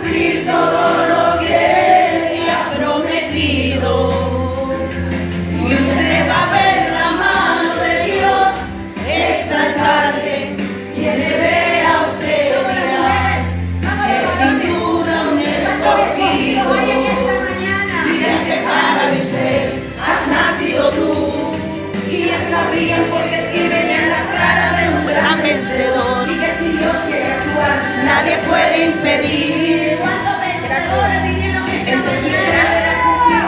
cumplir todo lo que Él ha prometido. Y usted va a ver la mano de Dios exaltarle. Quien le vea a usted dirá que sin duda un escogido. Mira que para vencer has nacido tú. Y ya sabían porque tienen a la cara de un gran vencedor. Y que si Dios quiere actuar, nadie puede impedir. ¿Cuántos vencedores vinieron esta mañana?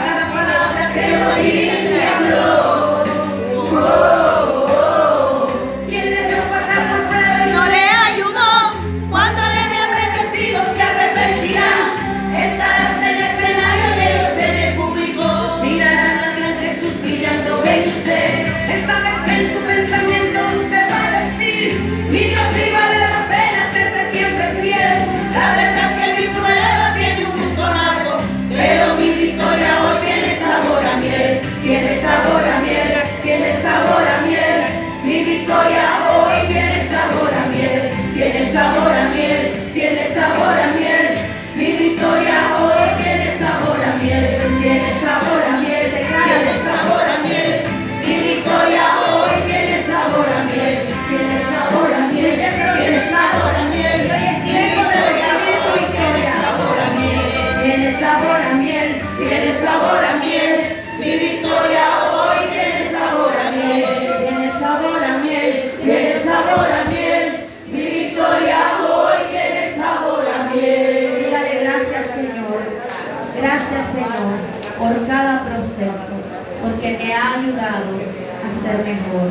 Cada palabra que lo oí me habló. ¿Quién le vio pasar por prueba y no le ayudó? Cuando le vea bendecido se arrepentirá. Estarás en el escenario y ellos en el público. Mirarán al gran Jesús brillando en usted. Él sabe que en su pensamiento usted va a decir: mi Dios sí vale la pena serte siempre fiel. La verdad que mi prueba tiene un gusto largo, pero mi victoria hoy tiene sabor a miel. Tiene sabor a miel, tiene sabor a miel. Mi victoria hoy tiene sabor a miel. Tiene sabor a miel, tiene sabor a miel. Mi victoria hoy tiene sabor a miel. Tiene sabor a miel, tiene sabor a miel. Mi victoria hoy tiene sabor a miel. Tiene sabor a miel, tiene sabor a miel. Mi victoria hoy tiene sabor a miel. Tiene sabor a miel, tiene sabor a miel. Mi victoria hoy tiene sabor a miel. Tiene sabor a miel, tiene sabor a miel. Mi victoria hoy tiene sabor a miel. Dígale gracias, Señor. Gracias, Señor, por cada proceso, porque me ha ayudado a ser mejor.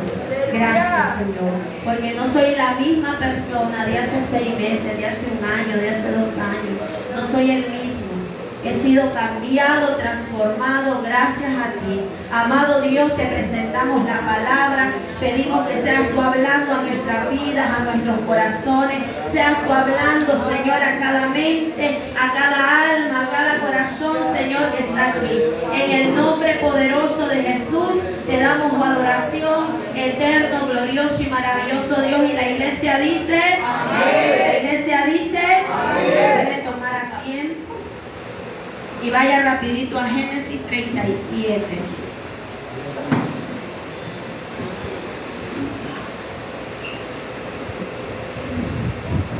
Gracias, Señor, porque no soy la misma persona de hace 6 meses, de hace 1 año, de hace 2 años. No soy el mismo. He sido cambiado, transformado gracias a ti. Amado Dios, te presentamos la palabra. Pedimos que seas tú hablando a nuestras vidas, a nuestros corazones. Seas tú hablando, Señor, a cada mente, a cada alma, a cada corazón, Señor, que está aquí. En el nombre poderoso de Jesús, te damos adoración, eterno, glorioso y maravilloso Dios. Y la iglesia dice, amén. La iglesia dice, amén. Debe tomar asiento. Y vaya rapidito a Génesis 37.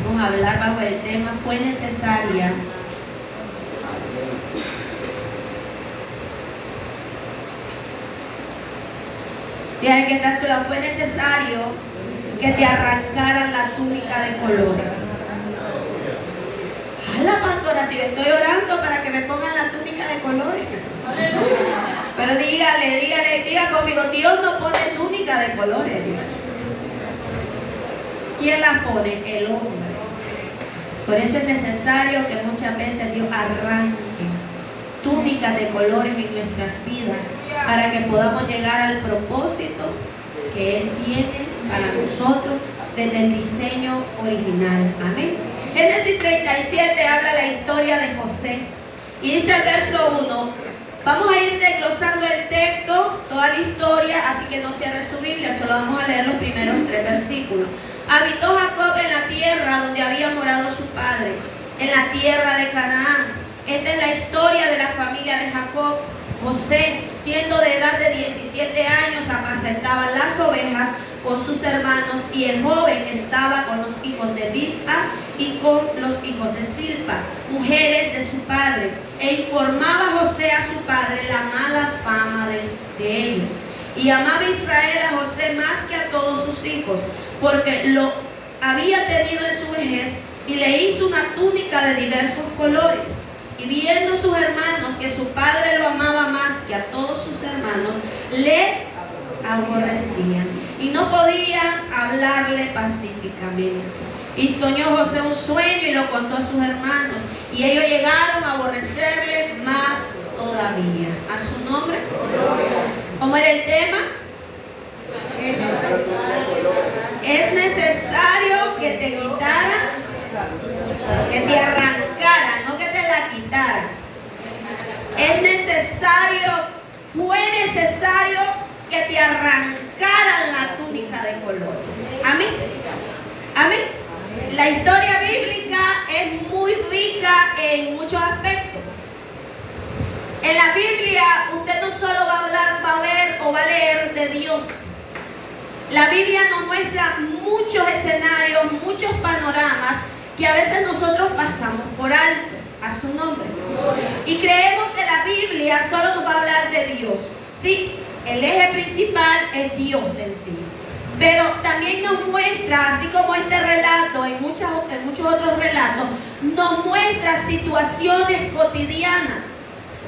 Vamos a hablar bajo el tema fue necesaria. Dígale que está sola, fue necesario que te arrancaran la túnica de colores. La pastora, si estoy orando para que me pongan la túnica de colores. Pero diga conmigo, Dios no pone túnica de colores. ¿Quién la pone? El hombre. Por eso es necesario que muchas veces Dios arranque túnicas de colores en nuestras vidas para que podamos llegar al propósito que Él tiene para nosotros desde el diseño original. Amén. Génesis 37 habla la historia de José y dice el verso 1. Vamos a ir desglosando el texto, toda la historia, así que no cierre su Biblia, solo vamos a leer los primeros 3 versículos. Habitó Jacob en la tierra donde había morado su padre, en la tierra de Canaán. Esta es la historia de la familia de Jacob. José, siendo de edad de 17 años, apacentaba las ovejas con sus hermanos, y el joven estaba con los hijos de Bilha y con los hijos de Silpa, mujeres de su padre, e informaba José a su padre la mala fama de ellos. Y amaba Israel a José más que a todos sus hijos, porque lo había tenido en su vejez, y le hizo una túnica de diversos colores. Y viendo sus hermanos que su padre lo amaba más que a todos sus hermanos, le aborrecían y no podían hablarle pacíficamente. Y soñó José un sueño y lo contó a sus hermanos, y ellos llegaron a aborrecerle más todavía. A su nombre. ¿Cómo era el tema? Es necesario que te quitaran, que te arrancaran, no que te la quitaran. Es necesario, fue necesario que te arrancaran la túnica de colores. Amén. Amén. La historia bíblica es muy rica en La Biblia nos muestra muchos escenarios, muchos panoramas que a veces nosotros pasamos por alto a su nombre. Y creemos que la Biblia solo nos va a hablar de Dios. Sí, el eje principal es Dios en sí. Pero también nos muestra, así como este relato, en muchos otros relatos, nos muestra situaciones cotidianas.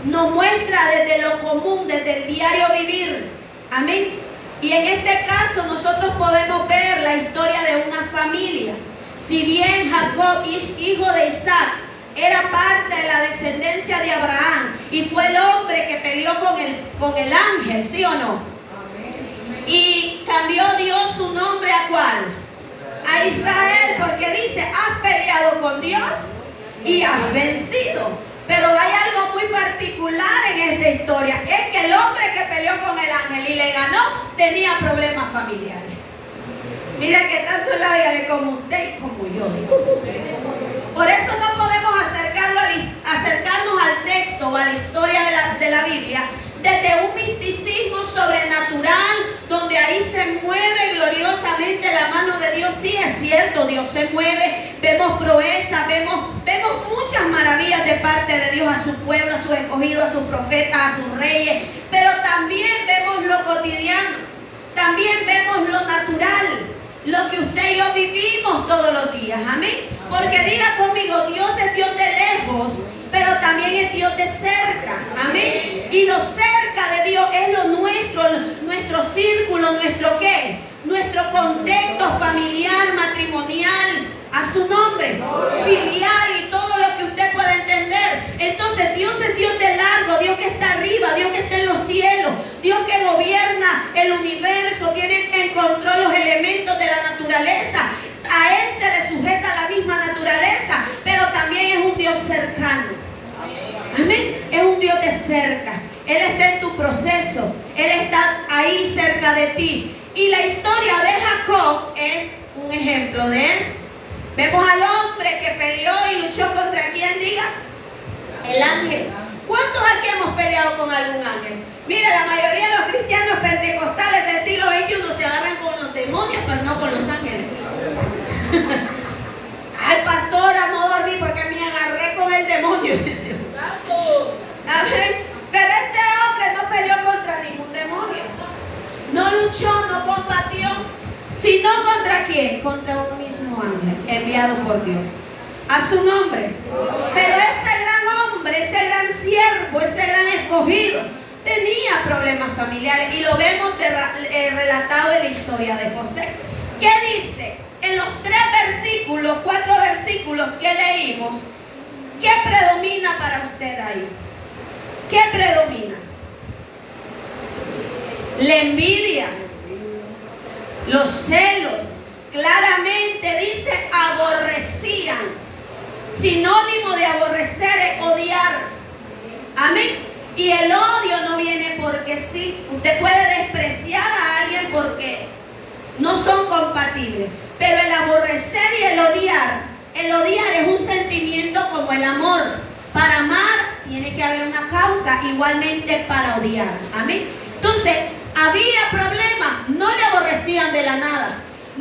Nos muestra desde lo común, desde el diario vivir. Amén. Y en este caso nosotros podemos ver la historia de una familia. Si bien Jacob, hijo de Isaac, era parte de la descendencia de Abraham y fue el hombre que peleó con el ángel, ¿sí o no? Y cambió Dios su nombre ¿a cuál? A Israel, porque dice, has peleado con Dios y has vencido. Pero hay algo muy particular en esta historia, es que el hombre que peleó con el ángel y le ganó, tenía problemas familiares. Mira que tan solo dígale como usted y como yo. Por eso no podemos acercarnos al texto o a la historia de la Biblia desde un misticismo sobrenatural, donde ahí se mueve gloriosamente la mano de Dios. Sí, es cierto, Dios se mueve, vemos proezas, vemos muchas maravillas de parte de Dios a su pueblo, a sus escogidos, a sus profetas, a sus reyes, pero también vemos lo cotidiano, también vemos lo natural, lo que usted y yo vivimos todos los días, amén. Porque diga conmigo, Dios es Dios de lejos, pero también es Dios de cerca, amén. Y lo cerca de Dios es lo nuestro círculo, nuestro ¿qué? Nuestro contexto familiar, matrimonial, a su nombre, filial y todo lo que usted pueda entender. Entonces Dios es Dios de largo, Dios que está arriba, Dios que está en los cielos, Dios que gobierna el universo, tiene en control los elementos de la naturaleza. A Él se le sujeta la misma naturaleza, pero también es un Dios cercano. Amén. Es un Dios de cerca. Él está en tu proceso. Él está ahí cerca de ti. Y la historia de Jacob es un ejemplo de eso. Vemos al hombre que peleó y luchó contra quién, diga, el ángel. ¿Cuántos aquí hemos peleado con algún ángel? Mira, la mayoría de los cristianos pentecostales del siglo XXI se agarran con los demonios, pero no con los ángeles. Ay, pastora, no dormí porque me agarré con el demonio. Amén. Pero este hombre no peleó contra ningún demonio. No luchó, no combatió. Sino contra quién? Contra un mismo ángel enviado por Dios. A su nombre. Pero ese gran hombre, ese gran siervo, ese gran escogido, tenía problemas familiares. Y lo vemos relatado en la historia de José. ¿Qué dice? En los 4 versículos que leímos, ¿qué predomina para usted ahí? ¿Qué predomina? La envidia, los celos. Claramente dice aborrecían. Sinónimo de aborrecer es odiar. Amén. Y el odio no viene porque sí. Usted puede despreciar a alguien porque no son compatibles. Pero el aborrecer y el odiar es un sentimiento como el amor. Para amar tiene que haber una causa, igualmente para odiar. Amén. Entonces, había problemas, no le aborrecían de la nada.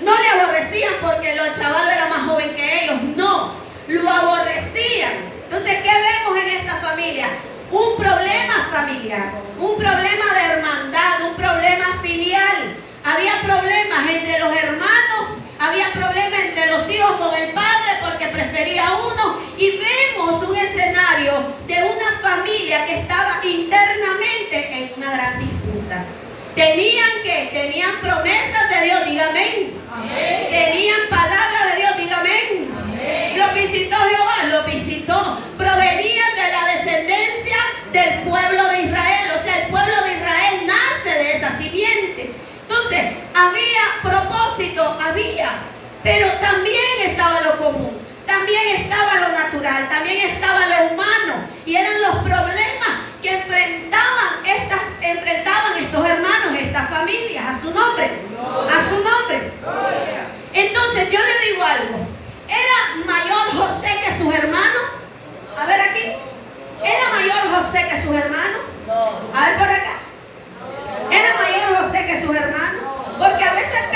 No le aborrecían porque los chavalos eran más jóvenes que ellos, no, lo aborrecían. Entonces, ¿qué vemos en esta familia? Un problema familiar, un problema de hermandad, un problema filial. Había problemas entre los hermanos, había problemas entre los hijos con el padre porque prefería a uno. Y vemos un escenario de una familia que estaba internamente en una gran disputa. Tenían promesas de Dios, diga amén. Amén. Tenían palabra de Dios, diga amén. Amén. Lo visitó Jehová, lo visitó. Provenían de la descendencia del pueblo de Israel. O sea, el pueblo de Israel nace de esa simiente. Entonces, había propósito, pero también estaba lo común, también estaba lo natural, también estaba lo humano. Y eran los problemas que enfrentaban estos hermanos, estas familias, a su nombre, a su nombre. Entonces yo le digo algo, ¿era mayor José que sus hermanos? A ver aquí, ¿era mayor José que sus hermanos? A ver por acá, ¿era mayor José que sus hermanos? Porque a veces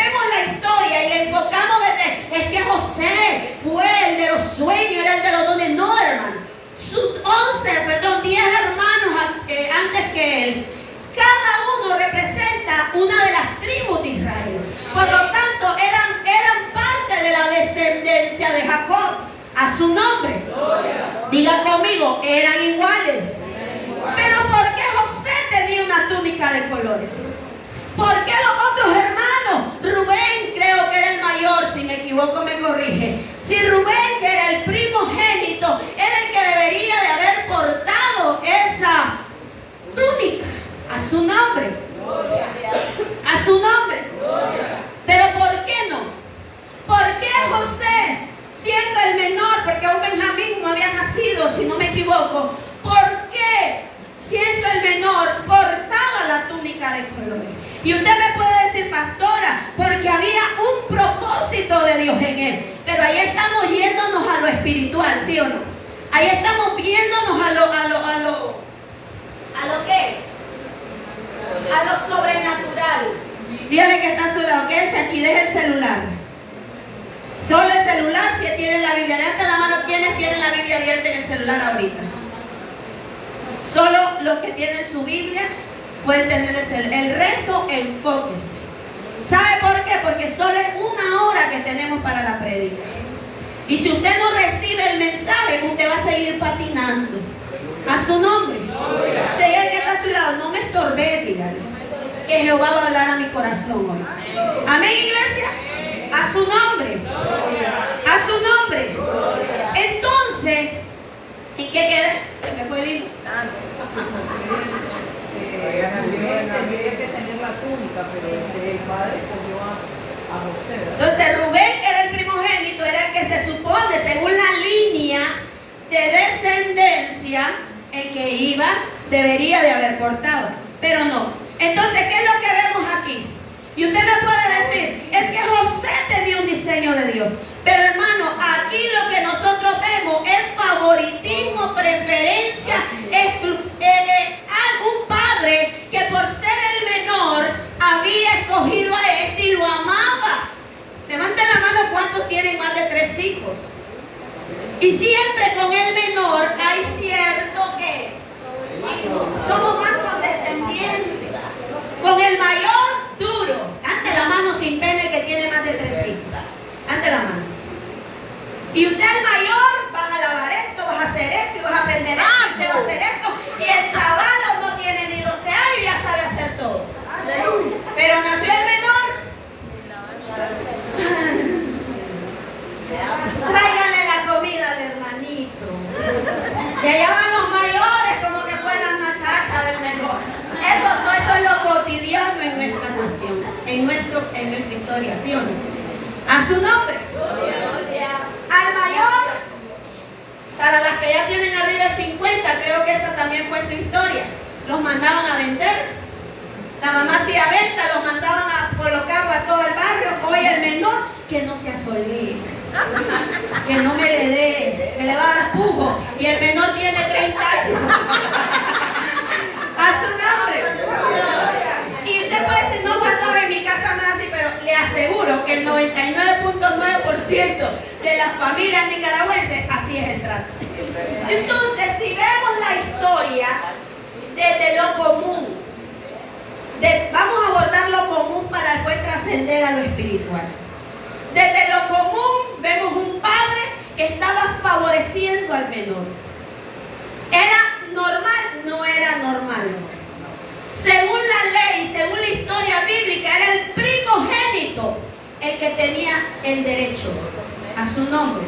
una de las tribus de Israel. Por lo tanto, eran parte de la descendencia de Jacob. A su nombre. Diga conmigo, eran iguales. Pero ¿por qué José tenía una túnica de colores? ¿Por qué los otros hermanos? Rubén creo que era el mayor, si me equivoco me corrige. Si Rubén, que era el primogénito, era el que debería de haber portado esa túnica. A su nombre. A su nombre. Pero ¿por qué no? ¿Por qué José, siendo el menor, porque aún Benjamín no había nacido, si no me equivoco, ¿por qué, siendo el menor, portaba la túnica de colores? Y usted me puede decir, pastora, porque había un propósito de Dios en él. Pero ahí estamos yéndonos a lo espiritual, ¿sí o no? Ahí estamos viéndonos a lo ¿qué? A lo sobrenatural. Dígale que está a su lado, quédese aquí, deje el celular. Solo el celular, si tienen la Biblia. Levanta la mano, ¿quiénes tienen la Biblia abierta en el celular ahorita? Solo los que tienen su Biblia pueden tener el celular. El resto, enfóquese. ¿Sabe por qué? Porque solo es una hora que tenemos para la prédica. Y si usted no recibe el mensaje, usted va a seguir patinando. A su nombre. Si hay alguien que está a su lado, no me estorbe, dígale. Que Jehová va a hablar a mi corazón hoy. Amén, iglesia. A su nombre. A su nombre. Entonces, ¿y qué queda? Se me fue el hilo. Tendría que tener la túnica, pero el padre cogió a José. Entonces Rubén, que era el primogénito, era el que se supone, según la línea de descendencia, el que debería de haber portado. Pero no. Entonces, ¿qué es lo que vemos aquí? Y usted me puede decir, es que José tenía un diseño de Dios. Pero hermano, aquí lo que nosotros vemos es favoritismo, preferencia, un padre que por ser el menor había escogido a este y lo amaba. Levante la mano, ¿cuántos tienen más de 3 hijos? Y siempre con el menor hay cierto que somos más condescendientes. Con el mayor, duro. Ante la mano sin pena que tiene más de 3 hijos. Ante la mano. Y usted el mayor, vas a lavar esto, vas a hacer esto, y vas a aprender esto, y usted va a hacer esto. Y el chaval no tiene ni 12 años y ya sabe hacer todo. Pero nació el menor. Tráiganle la comida al hermanito. Y allá van los mayores como que fueran una chacha del menor. Eso es lo cotidiano en nuestra nación, en nuestra historia, ¿sí o no? A su nombre. Al mayor, para las que ya tienen arriba de 50, creo que esa también fue su historia. Los mandaban a vender. La mamá hacía venta, los mandaban a colocarlo a todo el barrio. Hoy el menor, que no se asolee, que no me le dé, me le va a dar pujo. Y el menor tiene 30 años. A su nombre. Y usted puede decir, no, pastor, en mi casa no es así, pero le aseguro que el 99.9% de las familias nicaragüenses así es el trato. Entonces, si vemos la historia desde lo común, vamos a abordar lo común para después trascender a lo espiritual. Desde lo común vemos un padre que estaba favoreciendo al menor. ¿Era normal? No era normal. Según la ley, según la historia bíblica, era el primogénito el que tenía el derecho a su nombre.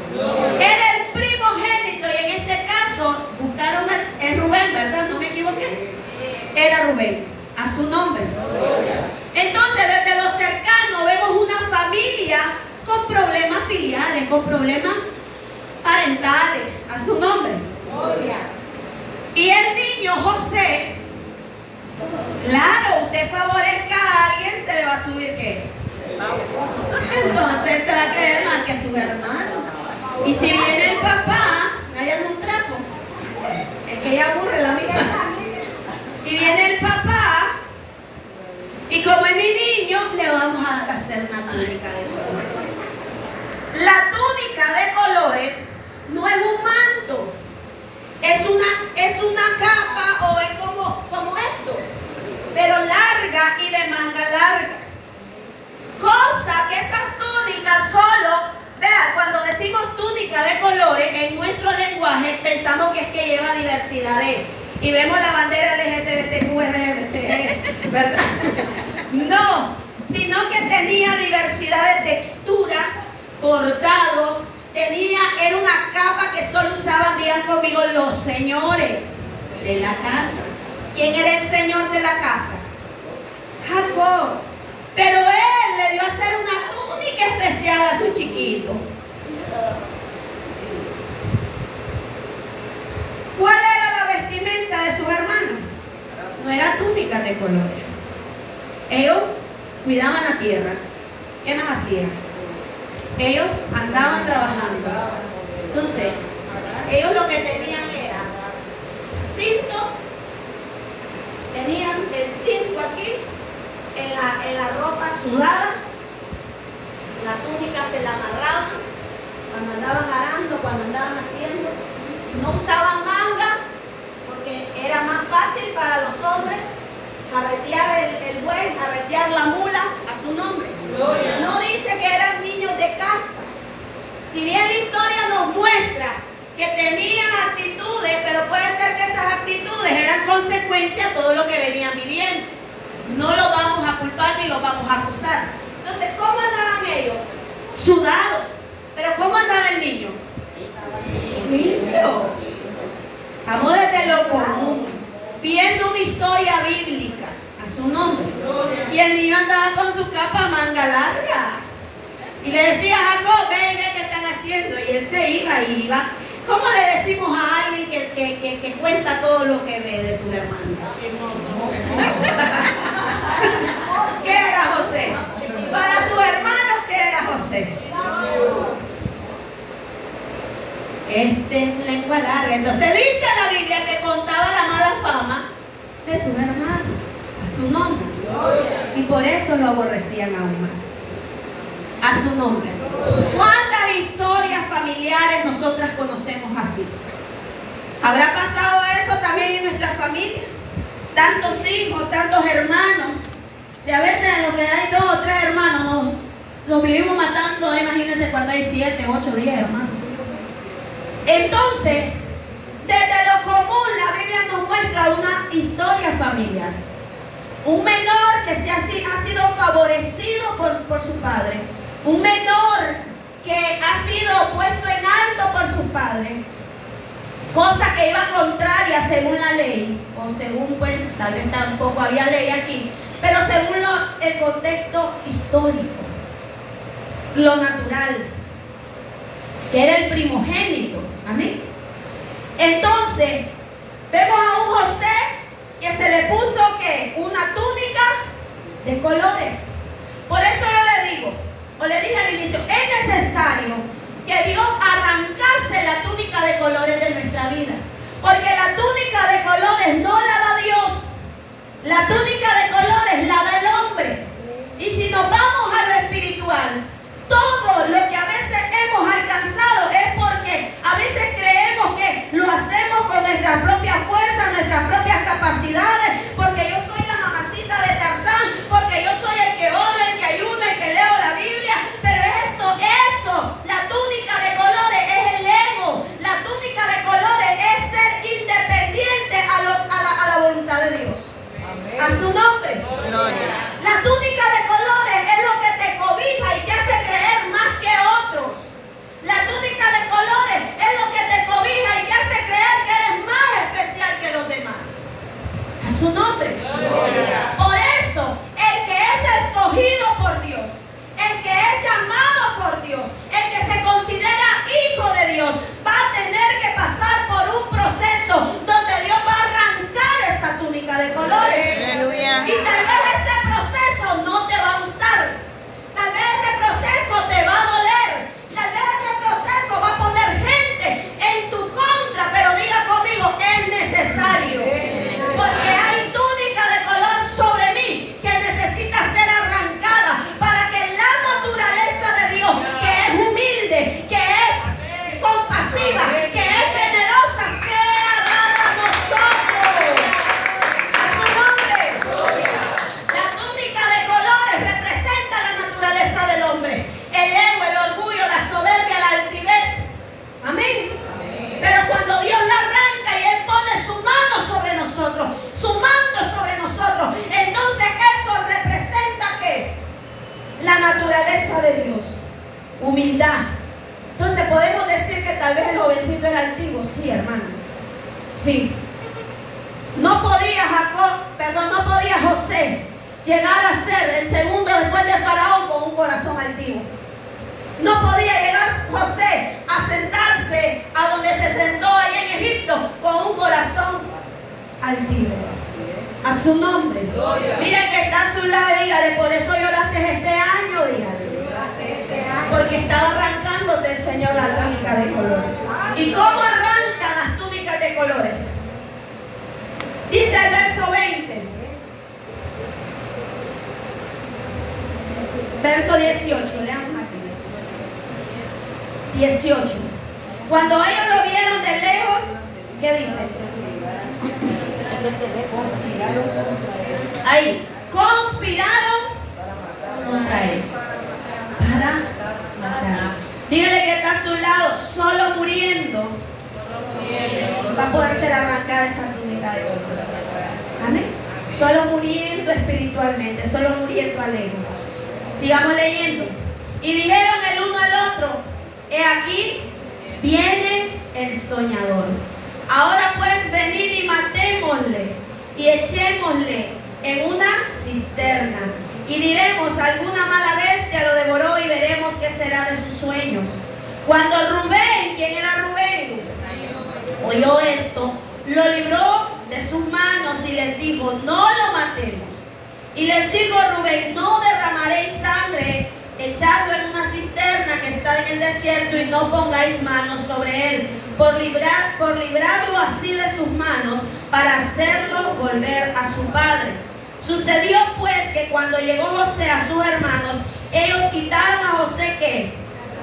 Era el primogénito y en este caso buscaron el Rubén, ¿verdad? ¿No me equivoqué? Era Rubén, a su nombre. Entonces, desde lo cercano vemos una familia con problemas filiales, con problemas parentales, a su nombre. Y el niño José, claro, usted favorezca a alguien, se le va a subir ¿qué? Entonces se va a creer más que su hermano. Y si viene el papá, ahí anda un trapo. Es que ella aburre la amiga. Y viene el papá, y como es mi niño, le vamos a hacer una túnica de colores. La túnica de colores no es un manto. Es una capa o es como esto, pero larga y de manga larga. túnica de colores, en nuestro lenguaje pensamos que es que lleva diversidad y vemos la bandera LGTBTQ, ¿verdad? No, sino que tenía diversidad de textura, bordados, era una capa que solo usaban, digan conmigo, los señores de la casa. ¿Quién era el señor de la casa? Jacob. Pero él le dio a hacer una túnica especial a su chiquito. ¿Cuál era la vestimenta de sus hermanos? No era túnica de colores. Ellos cuidaban la tierra. ¿Qué más hacían? Ellos andaban trabajando. Entonces, ellos lo que tenían era cinto, tenían el cinto aquí, en la ropa sudada, la túnica se la amarraban cuando andaban arando, cuando andaban haciendo. No usaban manga porque era más fácil para los hombres jarretear el buey, jarretear la mula a su nombre. No dice que eran niños de casa. Si bien la historia nos muestra que tenían actitudes, pero puede ser que esas actitudes eran consecuencia de todo lo que venían viviendo. No los vamos a culpar ni los vamos a acusar. Entonces, ¿cómo andaban ellos? Sudados. Pero ¿cómo andaba el niño? Limpio. Amores de lo común. Viendo una historia bíblica a su nombre. Y el niño andaba con su capa manga larga. Y le decía a Jacob, ven, ven, ¿qué están haciendo? Y él se iba. ¿Cómo le decimos a alguien que cuenta todo lo que ve de su hermano? ¿Qué era José? Para sus hermanos, ¿qué era José? Lengua larga. Entonces dice la Biblia que contaba la mala fama de sus hermanos a su nombre. Y por eso lo aborrecían aún más. A su nombre. ¿Cuántas historias familiares nosotras conocemos así? ¿Habrá pasado eso también en nuestra familia? Tantos hijos, tantos hermanos. Si a veces en lo que hay 2 o 3 hermanos nos vivimos matando, imagínense cuando hay 7, 8, 10 hermanos. Entonces, desde lo común la Biblia nos muestra una historia familiar. Un menor que ha sido favorecido por su padre. Un menor que ha sido puesto en alto por su padre. Cosa que iba contraria según la ley. O según, pues, tal vez tampoco había ley aquí. Pero según el contexto histórico. Lo natural. Que era el primogénito. Amén. Entonces, vemos a un José que se le puso ¿qué? Una túnica de colores. Por eso yo le digo, o le dije al inicio, es necesario que Dios arrancase la túnica de colores de nuestra vida. Porque la túnica de colores no la da Dios. La túnica de colores la da el hombre. Y si nos vamos a lo espiritual, todo lo que a veces hemos alcanzado es porque a veces creemos que lo hacemos con nuestra propia fuerza, nuestras propias capacidades, porque yo soy la mamacita de Tarzán, porque yo soy el que ora, el que ayuda, el que leo la Biblia. Pero eso, la túnica de colores es el ego. La túnica de colores es ser independiente a la voluntad de Dios. Amén. A su nombre. Gloria. La túnica de colores es lo que te cobija y te hace creer más que otros. La túnica de colores es lo que te cobija y te hace creer que eres más especial que los demás. A su nombre. Gloria. Por eso, el que es escogido por Dios, el que es llamado por Dios, el que se considera hijo de Dios, va a tener que pasar por un proceso donde Dios va a arrancar esa túnica de colores. Aleluya. Y tal vez ese proceso no te va a gustar. Tal vez ese proceso te va a doler. Tal vez ese proceso va a poner gente en tu contra. Pero diga conmigo, es necesario. Porque hay túnicas Egipto era altivo, sí, hermano. Sí. No podía José llegar a ser el segundo después de Faraón con un corazón altivo. No podía llegar José a sentarse a donde se sentó ahí en Egipto con un corazón altivo. A su nombre. Miren que está a su lado, dígale, por eso lloraste este año, dígale. Porque estaba arrancándote el Señor la túnica de colores. ¿Y cómo arrancan las túnicas de colores? Dice el verso 20. Verso 18, leamos aquí. 18. Cuando ellos lo vieron de lejos, ¿qué dice? Ahí, conspiraron contra él. Para matar. Dígale que está a su lado, solo muriendo va a poder ser arrancada esa túnica de oro. Amén. Solo muriendo espiritualmente, solo muriendo al ego. Sigamos leyendo. Y dijeron el uno al otro: he aquí, viene el soñador. Ahora pues venid y matémosle y echémosle en una cisterna. Y diremos: alguna mala bestia lo devoró, y veremos qué será de sus sueños. Cuando Rubén, ¿quién era Rubén?, oyó esto, lo libró de sus manos y les dijo: no lo matemos. Y les dijo Rubén: no derramaréis sangre echadlo en una cisterna que está en el desierto, y no pongáis manos sobre él, por librarlo así de sus manos, para hacerlo volver a su padre. Sucedió pues que cuando llegó José a sus hermanos, ellos quitaron a José ¿qué?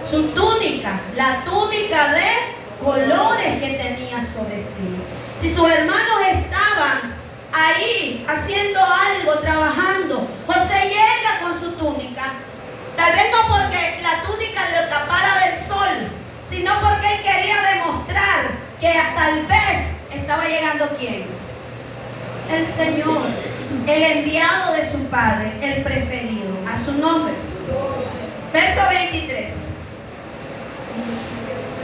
Su túnica, la túnica de colores que tenía sobre sí. Si sus hermanos estaban ahí haciendo algo, trabajando, José llega con su túnica, tal vez no porque la túnica lo tapara del sol, sino porque él quería demostrar que tal vez estaba llegando ¿quién? El Señor, el enviado de su padre, el preferido, a su nombre. Verso 23.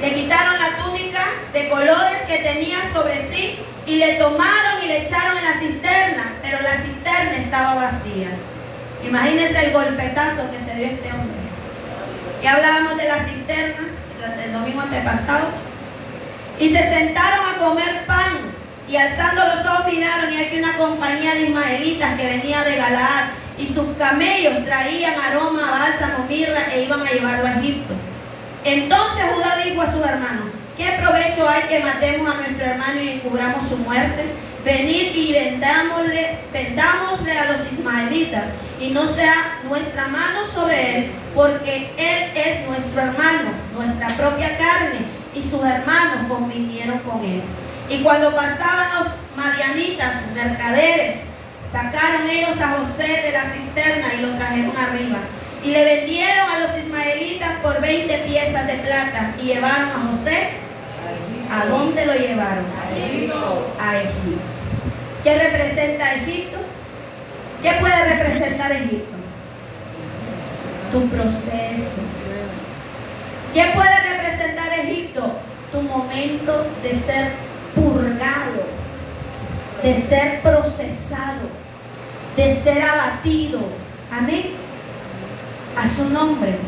Le quitaron la túnica de colores que tenía sobre sí y le tomaron y le echaron en la cisterna, pero la cisterna estaba vacía. Imagínense el golpetazo que se dio este hombre. Ya hablábamos de las cisternas el domingo antepasado. Y se sentaron a comer pan, y alzando los ojos miraron, y aquí una compañía de ismaelitas que venía de Galaad, y sus camellos traían aroma, bálsamo, mirra, e iban a llevarlo a Egipto. Entonces Judá dijo a sus hermanos: ¿qué provecho hay que matemos a nuestro hermano y encubramos su muerte? Venid y vendámosle a los ismaelitas, y no sea nuestra mano sobre él, porque él es nuestro hermano, nuestra propia carne. Y sus hermanos convinieron con él. Y cuando pasaban los madianitas, mercaderes, sacaron ellos a José de la cisterna y lo trajeron arriba. Y le vendieron a los ismaelitas por 20 piezas de plata, y llevaron a José. ¿A dónde lo llevaron? A Egipto. ¿Qué representa Egipto? ¿Qué puede representar Egipto? Tu proceso. ¿Qué puede representar Egipto? Tu momento de ser purgado, de ser procesado, de ser abatido. Amén. A su nombre.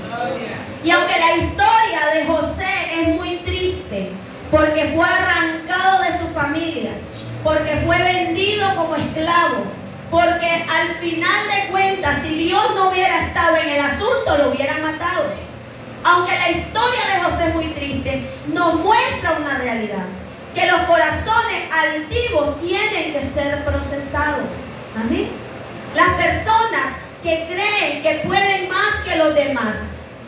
Y aunque la historia de José es muy triste, porque fue arrancado de su familia, porque fue vendido como esclavo, porque al final de cuentas, si Dios no hubiera estado en el asunto, lo hubieran matado. Aunque la historia de José es muy triste, nos muestra una realidad: que los corazones altivos tienen que ser procesados. Amén. Las personas que creen que pueden más que los demás,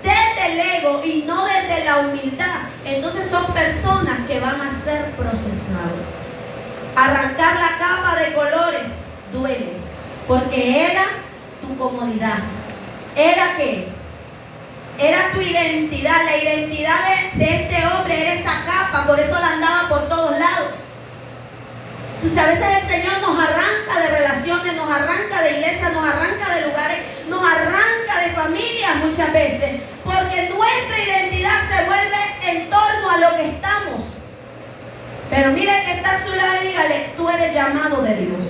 desde el ego y no desde la humildad, entonces son personas que van a ser procesados. Arrancar la capa de colores duele, porque era tu comodidad. ¿Era qué? Era tu identidad. La identidad de este hombre era esa capa, por eso la andaba por todos lados. Entonces a veces el Señor nos arranca de relaciones, nos arranca de iglesias, nos arranca de lugares, nos arranca de familias muchas veces, porque nuestra identidad se vuelve en torno a lo que estamos. Pero mire que está a su lado y dígale, tú eres llamado de Dios.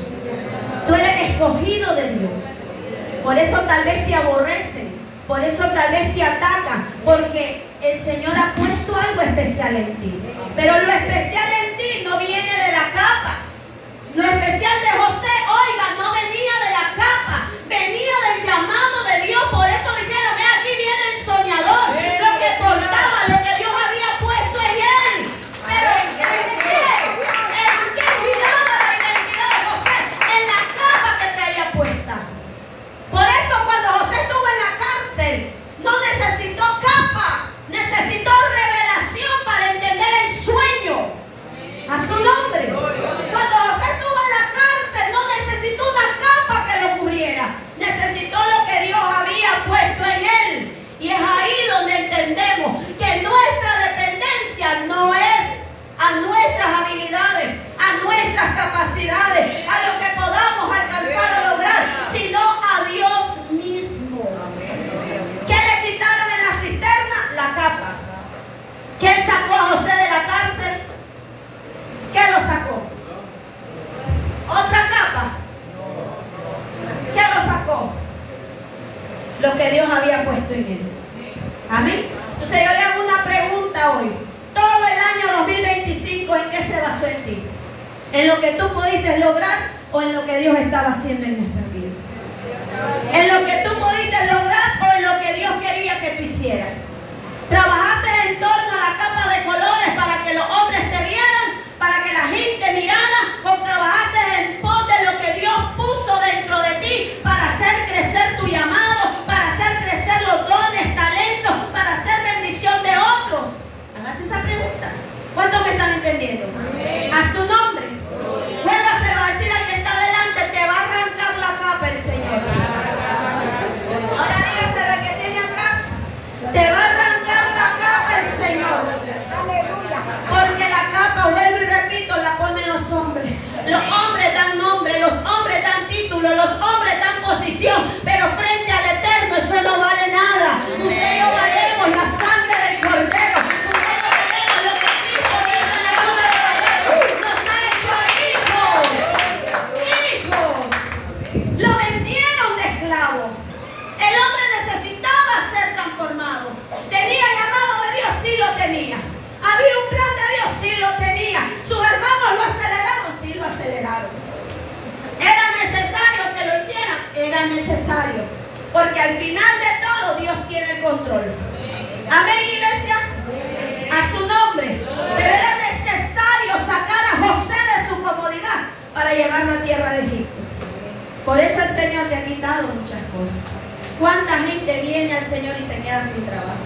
Tú eres escogido de Dios. Por eso tal vez te aborrecen. Por eso tal vez te atacan. Porque el Señor ha puesto algo especial en ti. Pero lo especial en ti no viene de la capa. Lo especial de José, oiga, no venía de la capa. Venía del llamado de Dios. Por eso dijeron, aquí viene el soñador. Lo que portaba, lo que Dios había puesto en él. Pero ¿en qué giraba la identidad de José? En la capa que traía puesta. Por eso cuando José estuvo en la cárcel, no necesitó capa, necesitó revelación para entender el sueño. A su nombre. Cuando José estuvo en la cárcel, no necesitó una capa que lo cubriera, necesitó lo que Dios había puesto en él. Y es ahí donde entendemos que nuestra dependencia no es a nuestras habilidades, a nuestras capacidades, a lo que podamos alcanzar o lograr, sino a Dios mismo. ¿Qué le quitaron en la cisterna? La capa. ¿Qué sacó a José de la cárcel? ¿Qué lo sacó? ¿Otra capa? ¿Qué lo sacó? Lo que Dios había puesto en él. Amén. Entonces yo le hago una pregunta hoy. Todo el año 2025, ¿en qué se basó en ti? ¿En lo que tú pudiste lograr o en lo que Dios estaba haciendo en nuestra vida? ¿En lo que tú pudiste lograr o en lo que Dios quería que tú hicieras? ¿Trabajaste en torno a la capa de colores para que los hombres te vieran, para que la gente mirara, o trabajaste en pos de lo que Dios puso dentro de ti para hacer crecer tu llamado, para hacer crecer los dones, talentos, para hacer bendición de otros? Hágase esa pregunta. ¿Cuántos me están entendiendo? A su nombre. Vuélvaselo a decir al que está delante, te va a arrancar la capa el Señor. Ahora dígaselo al que tiene atrás, te va a arrancar la capa el Señor. Porque la capa, vuelvo y repito, la ponen los hombres. Los hombres dan nombre, los hombres dan título, los hombres dan posición, pero frente al Eterno eso no vale nada. Usted y yo valemos la sangre del Cordero. Usted y yo valemos lo que Cristo hizo en la cruz del Calvario. Nos ha hecho hijos. Hijos. Lo vendieron de esclavo. El hombre necesitaba ser transformado. ¿Tenía llamado de Dios? Sí lo tenía. ¿Había un plan de Dios? Sí lo tenía. ¿Sus hermanos lo aceleraron? Sí lo aceleraron. ¿Era necesario que lo hicieran? Era necesario. Porque al final de todo Dios tiene el control. Amén, iglesia. A su nombre. Pero era necesario sacar a José de su comodidad para llevarlo a tierra de Egipto. Por eso el Señor te ha quitado muchas cosas. ¿Cuánta gente viene al Señor y se queda sin trabajo?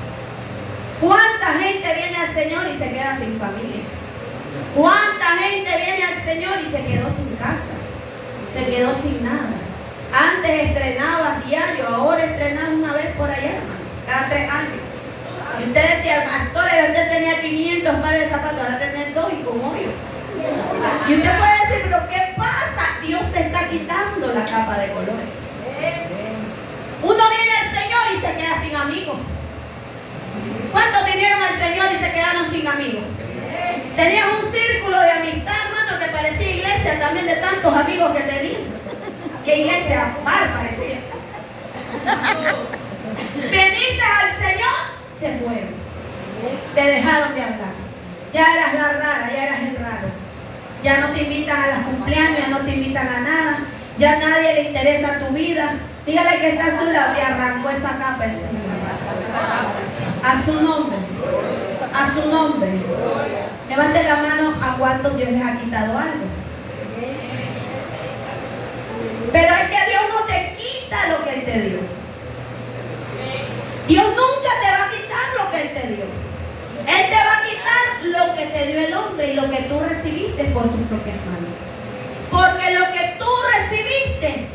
¿Cuánta gente viene al Señor y se queda sin familia? ¿Cuánta gente viene al Señor y se quedó sin casa? Se quedó sin nada. Antes estrenabas diario, ahora estrenas una vez por allá, hermano, cada 3 años. Y usted decía, el pastor, antes tenía 500 pares de zapatos, ahora tenés 2 y con hoyo. Y usted puede decir, pero ¿qué pasa? Dios te está quitando la capa de colores. Uno viene al Señor y se queda sin amigos. ¿Cuántos vinieron al Señor y se quedaron sin amigos? Tenías un círculo de amistad, hermano, que parecía iglesia también de tantos amigos que tenías. ¿Qué iglesia mal parecía? Veniste al Señor, se fueron. Te dejaron de hablar. Ya eras la rara, ya eras el raro. Ya no te invitan a los cumpleaños, ya no te invitan a nada. Ya a nadie le interesa tu vida. Dígale que está a su lado y arrancó esa capa el Señor. A su nombre. A su nombre. Levante la mano a cuántos Dios les ha quitado algo. Pero es que Dios no te quita lo que Él te dio. Dios nunca te va a quitar lo que Él te dio. Él te va a quitar lo que te dio el hombre y lo que tú recibiste por tus propias manos. Porque lo que tú recibiste,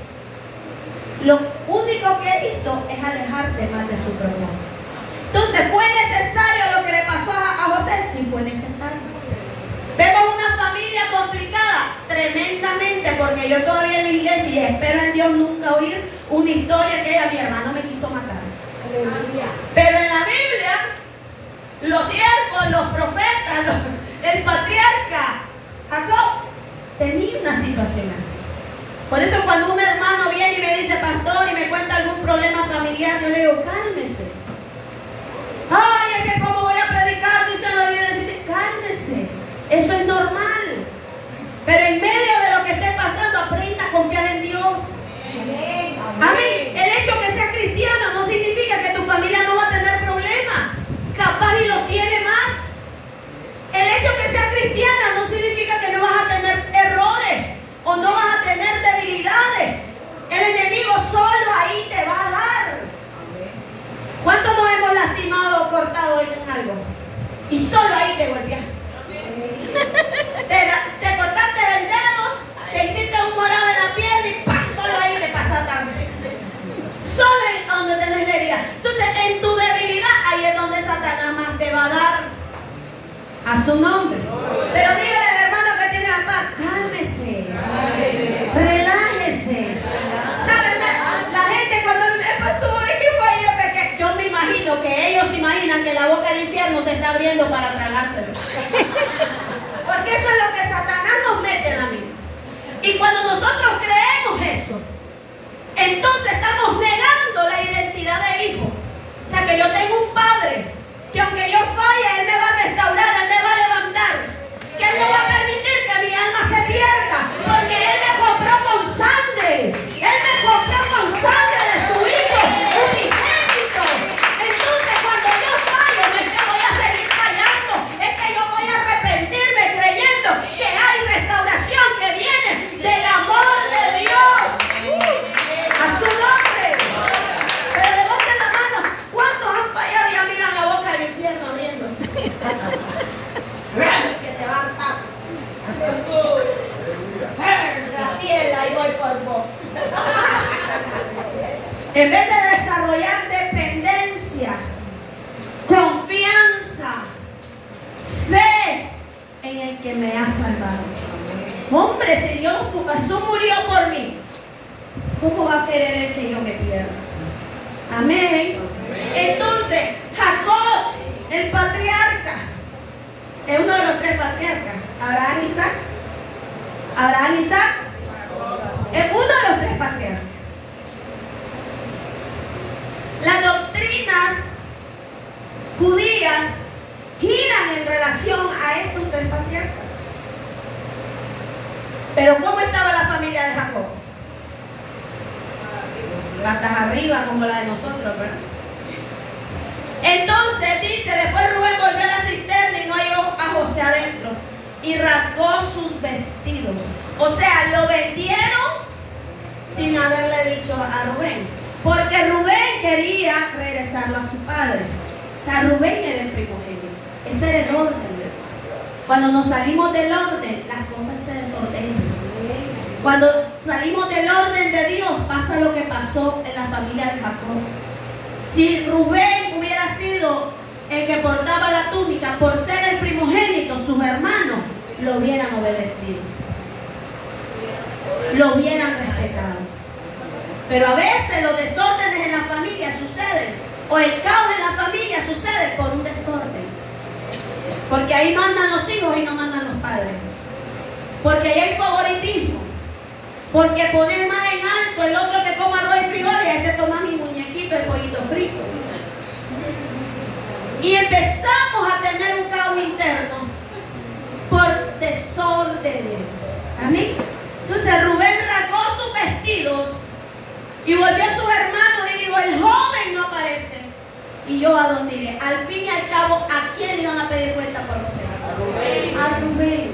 lo único que hizo es alejarte más de su propósito. Entonces, ¿fue necesario lo que le pasó a José? Sí, fue necesario. Vemos una familia complicada, tremendamente, porque yo todavía en la iglesia y espero en Dios nunca oír una historia que mi hermano me quiso matar. Pero en la Biblia, los siervos, los profetas, el patriarca, Jacob tenía una situación así. Por eso cuando un hermano viene y me dice, pastor, y me cuenta algún problema familiar, yo le digo, cálmese. Ay, es que cómo voy a predicar, dice la vida, decir, cálmese. Eso es normal. Pero en medio de lo que esté pasando, aprenda a confiar en Dios. Amén. El hecho que seas cristiano no significa que tu familia no va a tener problemas. Capaz y lo tiene más. El hecho que seas cristiana no significa que no vas a tener errores o no vas a tener debilidades. El enemigo solo ahí te va a dar. ¿Cuántos nos hemos lastimado o cortado en algo? Y solo ahí te golpeas. Te cortaste el dedo, te hiciste un morado en la pierna y ¡pah! Solo ahí te pasa también. Solo en donde tenés la herida. Entonces, en tu debilidad, ahí es donde Satanás más te va a dar. A su nombre. Pero dígale al hermano que tiene la paz, cálmese, relájese. ¿Sabes? La gente cuando me pastor, es que fue ayer, que yo me imagino que ellos imaginan que la boca del infierno se está abriendo para tragárselo. Porque eso es lo que Satanás nos mete en la mente. Y cuando nosotros creemos eso, entonces estamos negando la identidad de hijo. O sea, que yo tengo un padre que aunque yo falle, Él me va a restaurar, Él me va a levantar. Que Él no va a permitir que mi alma se pierda, porque Él me compró con sangre. Él me compró con sangre de su Hijo unigénito. Entonces, cuando yo fallo, no es que voy a seguir fallando, es que yo voy a arrepentirme creyendo que hay restauración que viene del amor de Dios. A su nombre. Pero levanten la mano. ¿Cuántos han fallado y ya miran la boca del infierno abriéndose? Que te va a dar. Graciela, ahí voy por vos. En vez de desarrollar dependencia, confianza, fe en el que me ha salvado. Hombre, si Dios, Jesús murió por mí, ¿cómo va a querer Él que yo me pierda? Amén. Entonces, Jacob, el patriarca, es uno de los tres patriarcas. Abraham, Isaac. Abraham, Isaac. Es uno de los tres patriarcas. Las doctrinas judías giran en relación a estos tres patriarcas. Pero ¿cómo estaba la familia de Jacob? Patas arriba como la de nosotros, ¿verdad? Entonces dice, después Rubén volvió a la cisterna y no halló a José adentro y rasgó sus vestidos. O sea, lo vendieron sin haberle dicho a Rubén, porque Rubén quería regresarlo a su padre. O sea, Rubén era el primogénito. Ese era el orden de Dios. Cuando nos salimos del orden, las cosas se desordenan. Cuando salimos del orden de Dios, pasa lo que pasó en la familia de Jacob. Si Rubén hubiera sido el que portaba la túnica, por ser el primogénito, sus hermanos lo hubieran obedecido, lo hubieran respetado. Pero a veces los desórdenes en la familia suceden, o el caos en la familia sucede por un desorden. Porque ahí mandan los hijos y no mandan los padres. Porque ahí hay favoritismo. Porque pones más en alto el otro que coma arroz y frijoles y este toma mi muñequito, el pollito frito. Y empezamos a tener un caos interno por desórdenes. Amén. Entonces Rubén rasgó sus vestidos y volvió a sus hermanos y dijo, el joven no aparece. ¿Y yo a dónde iré? Al fin y al cabo, ¿a quién iban a pedir cuenta por José? A Rubén.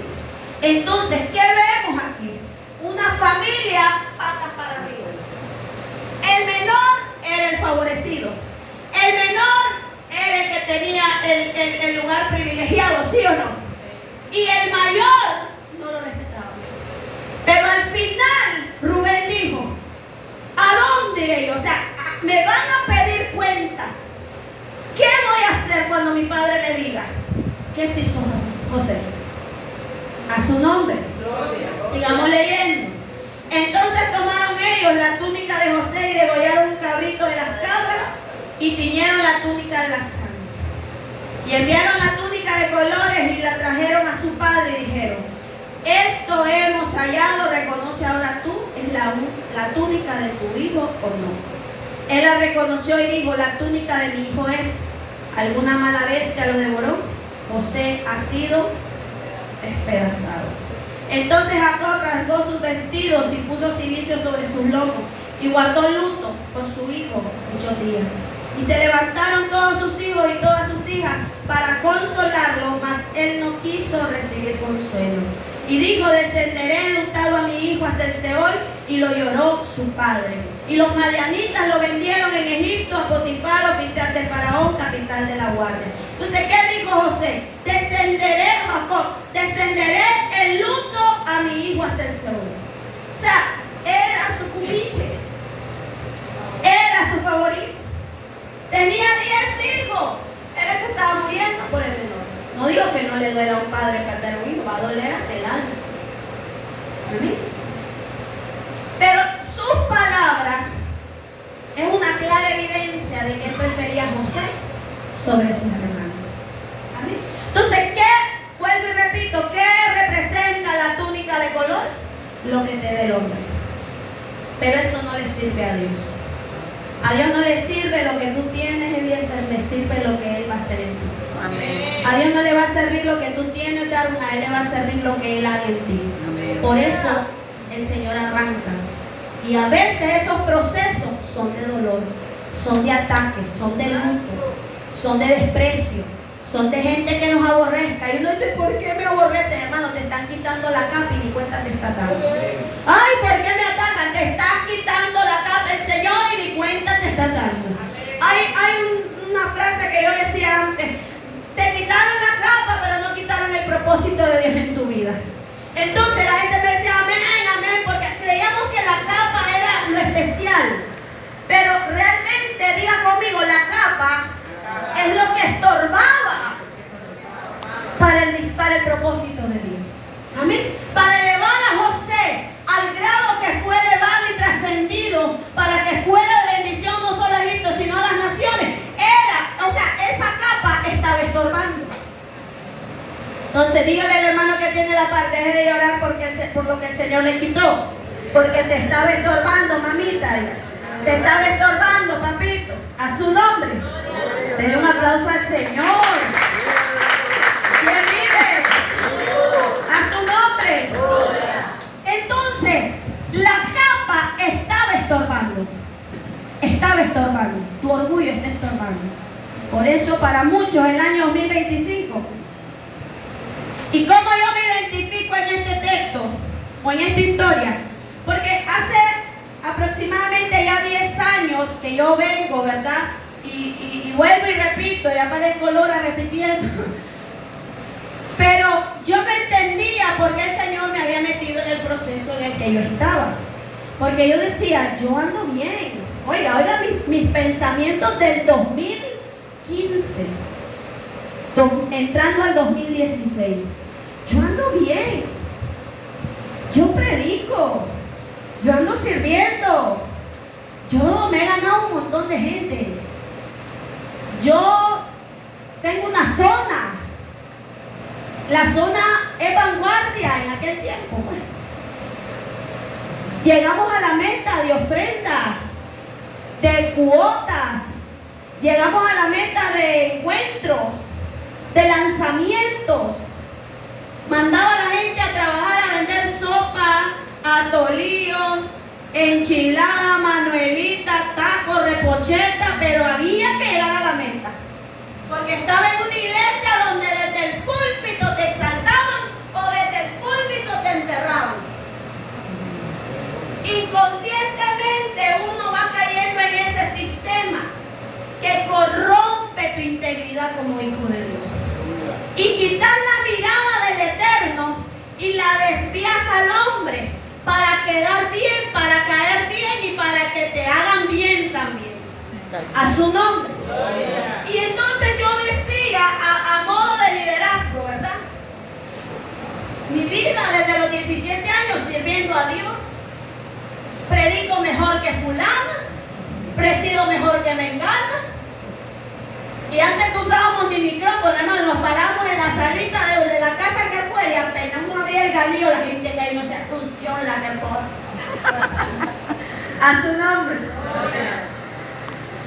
Entonces, ¿qué vemos aquí? Una familia patas para arriba. El menor era el favorecido. El menor era el que tenía el lugar privilegiado, ¿sí o no? Y el mayor no lo respetaba. Pero al final Rubén dijo, ¿a dónde iré yo? O sea, me van a pedir cuentas. ¿Qué voy a hacer cuando mi padre me diga? ¿Qué se hizo José? A su nombre. Sigamos leyendo. Entonces tomaron ellos la túnica de José y degollaron un cabrito de las cabras y tiñeron la túnica de la sangre. Y enviaron la túnica de colores y la trajeron a su padre y dijeron, esto hemos hallado, reconoce ahora tú, es la túnica de tu hijo o no. Él la reconoció y dijo, la túnica de mi hijo es. ¿Alguna mala bestia lo devoró? José ha sido despedazado. Entonces Jacob rasgó sus vestidos y puso cilicio sobre sus lomos y guardó luto por su hijo muchos días. Y se levantaron todos sus hijos y todas sus hijas para consolarlo, mas él no quiso recibir consuelo. Y dijo, descenderé enlutado a mi hijo hasta el Seol, y lo lloró su padre. Y los madianitas lo vendieron en Egipto a Potifar, oficial del faraón, capitán de la guardia. Entonces, ¿qué dijo José? Descenderé, Jacob, descenderé en luto a mi hijo hasta el Seol. O sea, era su cupiche, era su favorito. Tenía 10 hijos, él se estaba muriendo por el menor. No digo que no le duela a un padre perder un hijo, va a doler hasta el alma. ¿Amén? Pero sus palabras es una clara evidencia de que él prefería a José sobre sus hermanos. ¿Amén? Entonces, ¿qué? Vuelvo y repito, ¿qué representa la túnica de colores? Lo que te dé el hombre. Pero eso no le sirve a Dios. A Dios no le sirve lo que tú tienes, Eliezer, le sirve lo que Él va a hacer en ti. Amén. A Dios no le va a servir lo que tú tienes, Darwin, a Él le va a servir lo que Él haga en ti. Amén. Por eso el Señor arranca. Y a veces esos procesos son de dolor, son de ataques, son de luto, son de desprecio, son de gente que nos aborrezca. Y uno dice, ¿por qué me aborrecen, hermano? Te están quitando la capa y ni cuenta te está dando. Ay, ¿por qué me atacan? Te estás quitando la capa el Señor y ni cuenta te está dando. Hay una frase que yo decía antes, te quitaron la capa pero no quitaron el propósito de Dios en tu vida. Entonces la gente me decía amén, amén, porque creíamos que la capa era lo especial. Pero realmente, diga conmigo, la capa es lo que estorbaba para el propósito de Dios. Amén. Para elevar a José al grado que fue elevado y trascendido para que fuera de bendición no solo a Egipto sino a las naciones. Esa capa estaba estorbando. Entonces dígale al hermano que tiene la parte, deje de llorar por lo que el Señor le quitó, porque te estaba estorbando, mamita, te estaba estorbando, papito, a su nombre. Denle un aplauso al Señor. ¿Quién vive? A su nombre. Entonces, la capa estaba estorbando. Estaba estorbando. Tu orgullo está estorbando. Por eso, para muchos, el año 2025. ¿Y cómo yo me identifico en este texto o en esta historia? Porque hace aproximadamente ya 10 años que yo vengo, ¿verdad? Y vuelvo y repito, ya parezco Lora repitiendo. Pero yo no entendía por qué el Señor me había metido en el proceso en el que yo estaba. Porque yo decía, yo ando bien. Oiga, mis pensamientos del 2015, entrando al 2016. Yo ando bien. Yo predico. Yo ando sirviendo. Yo me he ganado un montón de gente. Yo tengo una zona. La zona es vanguardia en aquel tiempo. Pues. Llegamos a la meta de ofrenda, de cuotas. Llegamos a la meta de encuentros, de lanzamientos. Mandaba a la gente a trabajar a vender sopa, atolillo, enchilada, manuelita, taco, repocheta, pero había que llegar a la meta. Porque estaba en una iglesia donde desde el púlpito te exaltaban o desde el púlpito te enterraban. Inconscientemente uno va cayendo en ese sistema que corrompe tu integridad como hijo de Dios. Y quitar la mirada del Eterno y la desvías al hombre para quedar bien, para caer bien y para que te hagan bien también. A su nombre. Y entonces yo decía, a modo de liderazgo, ¿verdad? Mi vida desde los 17 años sirviendo a Dios. Predico mejor que fulana, presido mejor que mengana. Y antes no usábamos ni micrófono, hermano, nos paramos en la salita de la casa que fue y apenas uno abría el galillo, la gente que ahí no se función la que por. A su nombre.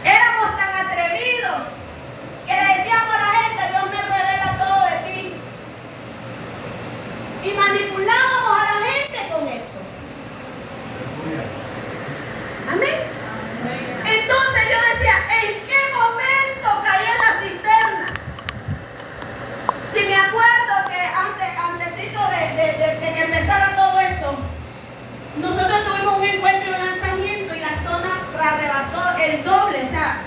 Éramos tan atrevidos que le decíamos a la gente, Dios me revela todo de ti. Y manipulábamos a la gente con eso. Amén. Entonces yo decía, ¿en qué momento caí en la cisterna? Si me acuerdo que antesito de que empezara todo eso, nosotros tuvimos un encuentro y un lanzamiento y la zona rebasó el doble, o sea,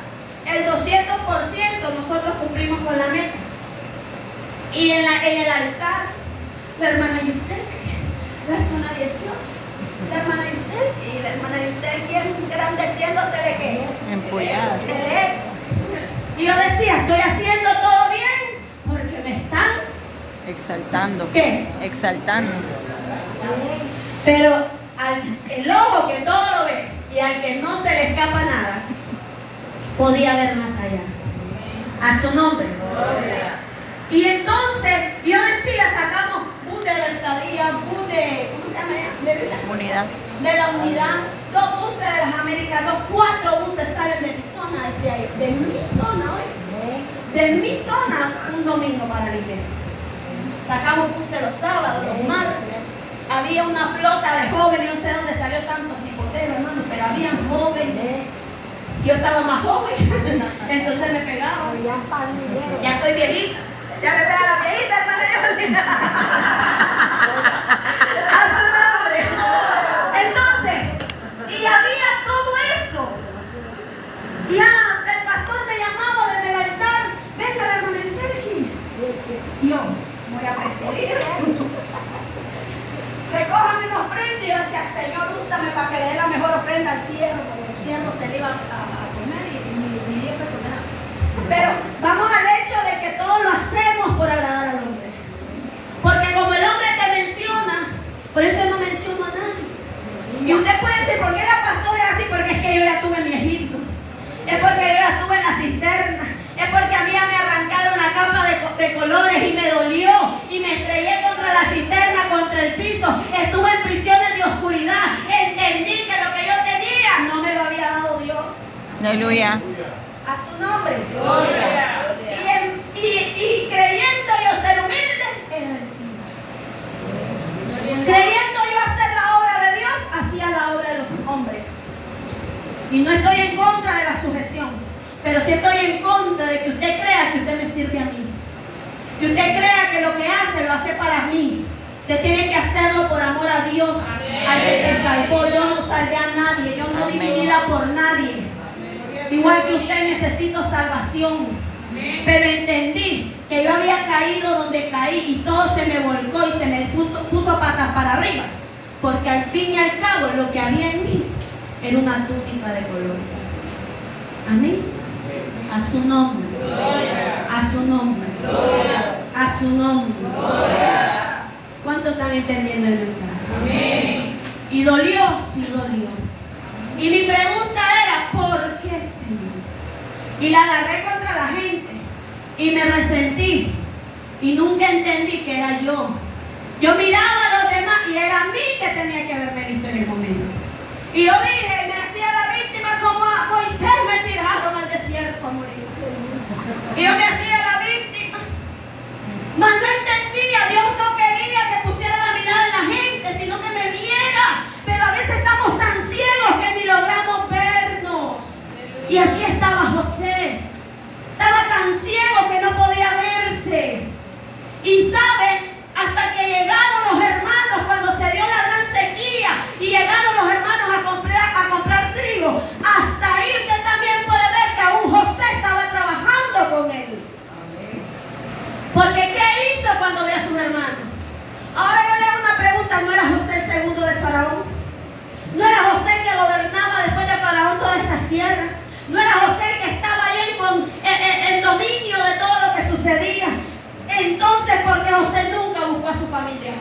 el 200%, nosotros cumplimos con la meta. Y en el altar, la hermana Yusel, la zona 18. La hermana Yusel, y la hermana Yusel, ¿quién engrandeciéndose de qué? Empollada. Y yo decía, estoy haciendo todo bien porque me están Exaltando. ¿qué? Exaltando. Pero el ojo que todo lo ve y al que no se le escapa nada, podía ver más allá. A su nombre. Y entonces yo decía, sacamos bus de Alertadía, bus de, ¿cómo se llama? Unidad. De la unidad, 2 buses de las Américas, 4 buses salen de mi zona, decía yo, de mi zona hoy, de mi zona un domingo para la iglesia. Sacamos buses los sábados, los martes, había una flota de jóvenes, no sé dónde salió tanto cipotero, hermano, pero habían jóvenes. Yo estaba más joven, entonces me pegaba. Ya estoy viejita, ya me pega la viejita, hermana Yoli. A su nombre. Entonces, y había todo eso. Ya el pastor me llamaba desde el altar, venga la hermana Sergi. Yo voy a presidir. Recójame una ofrenda y yo decía, Señor, úsame para que le dé la mejor ofrenda al cielo, porque el cielo se le iba a comer y ni 10 pesos de nada. Pero vamos al hecho de que todo lo hacemos por agradar al hombre. Porque como el hombre te menciona, por eso no menciono a nadie. Y usted puede decir, ¿por qué la pastora es así? Porque es que yo ya tuve mi Egipto. Es porque yo ya estuve en la cisterna. Es porque a mí ya me arrancaron la capa de colores y me dolió. Y me estrellé contra la cisterna, contra el piso. Estuve en prisiones de oscuridad. Entendí que lo que yo tenía no me lo había dado Dios. Aleluya. A su nombre. Gloria. Y creyendo yo ser humilde, creyendo yo hacer la obra de Dios, hacía la obra de los hombres. Y no estoy en contra de la sujeción, pero sí estoy en contra de que usted crea que usted me sirve a mí. Que usted crea que lo que hace, lo hace para mí. Usted tiene que hacerlo por amor a Dios, al que te salvó. Yo no salvé a nadie, yo no di mi vida por nadie. Igual que usted necesito salvación. Pero entendí que yo había caído donde caí y todo se me volcó y se me puso patas para arriba. Porque al fin y al cabo lo que había en mí era una túnica de colores. Amén. A su nombre. A su nombre. A su nombre. ¿Cuántos están entendiendo el mensaje? Amén. ¿Y dolió? Sí dolió. Y mi pregunta era, ¿por qué, Señor? Y la agarré contra la gente y me resentí y nunca entendí que era yo. Yo miraba a los demás y era a mí que tenía que haberme visto en el momento. Y yo dije, me hacía la víctima como a Moisés me tiraron al desierto a morir. Y yo me hacía la víctima. Mas no entendía, Dios no quería que pusiera la mirada en la gente, sino que me viera. Pero a veces estamos tan ciegos que ni logramos vernos. Y así estaba José. Estaba tan ciego que no podía verse. Y saben, hasta que llegaron los hermanos, cuando se dio la gran sequía y llegaron los hermanos a comprar trigo, hasta ahí usted también puede ver que aún José estaba trabajando con él. Porque ¿qué hizo cuando vio a sus hermanos? Ahora yo le hago una pregunta, ¿no era José el segundo de Faraón? ¿No era José el que gobernaba después de Faraón todas esas tierras? ¿No era José el que estaba ahí en dominio de todo lo que sucedía? Entonces, ¿por qué José nunca buscó a su familia?